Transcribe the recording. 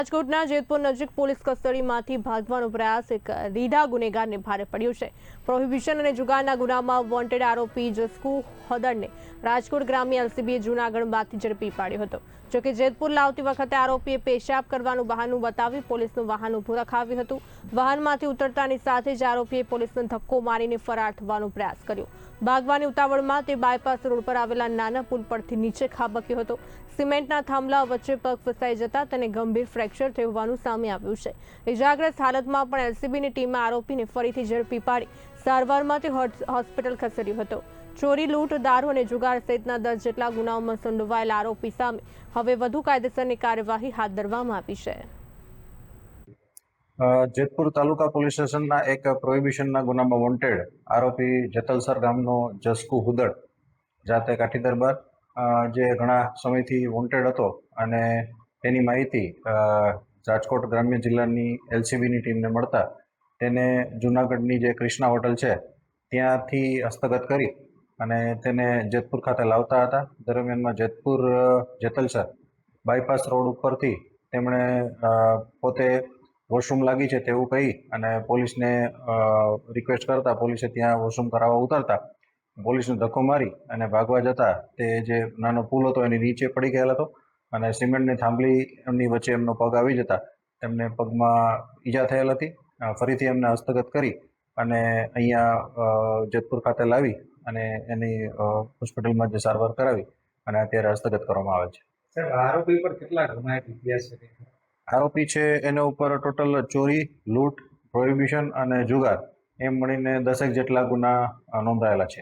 રાજકોટના જેતપુર નજીક પોલીસ કસ્ટડીમાંથી ભાગવાનો પ્રયાસ એક રીઢા ગુનેગારને ભારે પડ્યો છે। પ્રોહિબિશન અને જુગારના ગુનામાં વોન્ટેડ આરોપી જસ્કુ હદડને રાજકોટ ગ્રામ્ય એલસીબીએ જૂનાગઢમાંથી ઝડપી પાડ્યો હતો। જોકે જેતપુર લાવતી વખતે આરોપીએ પેશાબ કરવાનું બહાનું બતાવી પોલીસનું વાહન ઊભું રખાવ્યું હતું। વાહનમાંથી ઉતરતાની સાથે જ આરોપીએ પોલીસને ધક્કો મારીને ફરાર થવાનો પ્રયાસ કર્યો। ભાગવાની ઉતાવળમાં તે બાયપાસ રોડ પર આવેલા નાના પુલ પરથી નીચે ખાબક્યો હતો। સિમેન્ટના થાંભલા વચ્ચે પગ ફસાઈ જતા તેને ગંભીર ફ્રેક્ચર થયું હોવાનું સામે આવ્યું છે। ઇજાગ્રસ્ત હાલતમાં પણ એલસીબીની ટીમે આરોપીને ફરીથી ઝડપી પાડી સારવાર માટે હોસ્પિટલ ખસેડ્યો હતો। ચોરી, લૂંટ, દારૂ અને જુગાર સહિતના 10 જેટલા ગુનાઓમાં સંડોવાયેલા આરોપી સામે હવે વધુ કાયદેસરની કાર્યવાહી હાથ ધરવામાં આવી છે। જેતપુર તાલુકા પોલીસ સ્ટેશનના એક પ્રોહિબિશનના ગુનામાં વોન્ટેડ આરોપી જેતલસર ગામનો જસ્કુ હુદડ જાતે કાઠી દરબાર જે ઘણા સમયથી વોન્ટેડ હતો અને તેની માહિતી રાજકોટ ગ્રામ્ય જિલ્લાની એલસીબીની ટીમને મળતા તેને જૂનાગઢની જે ક્રિષ્ના હોટલ છે ત્યાંથી હસ્તગત કરી અને તેને જેતપુર ખાતે લાવતા હતા। દરમિયાનમાં જેતપુર જેતલસર બાયપાસ રોડ ઉપરથી તેમણે પોતે વોશરૂમ લાગી છે તેવું કહી અને પોલીસને રિક્વેસ્ટ કરતા પોલીસે ત્યાં વોશરૂમ કરાવવા ઉતરતા પોલીસને ધક્કો મારી અને ભાગવા જતા તે જે નાનો પુલ હતો એની નીચે પડી ગયેલ હતો અને સિમેન્ટની થાંભલી એમની વચ્ચે એમનો પગ આવી જતા તેમને પગમાં ઈજા થયેલ હતી। ફરીથી એમને હસ્તગત કરી અને અહીંયા જેતપુર ખાતે લાવી અને એની હોસ્પિટલમાં જે સારવાર કરાવી અને અત્યારે હસ્તગત કરવામાં આવે છે। આરોપી પર કેટલા ગુના ઇતિહાસ છે? આરોપી છે એના ઉપર ટોટલ ચોરી, લૂંટ, પ્રોહિબિશન અને જુગાર એમ મળીને 10 જેટલા ગુના નોંધાયેલા છે।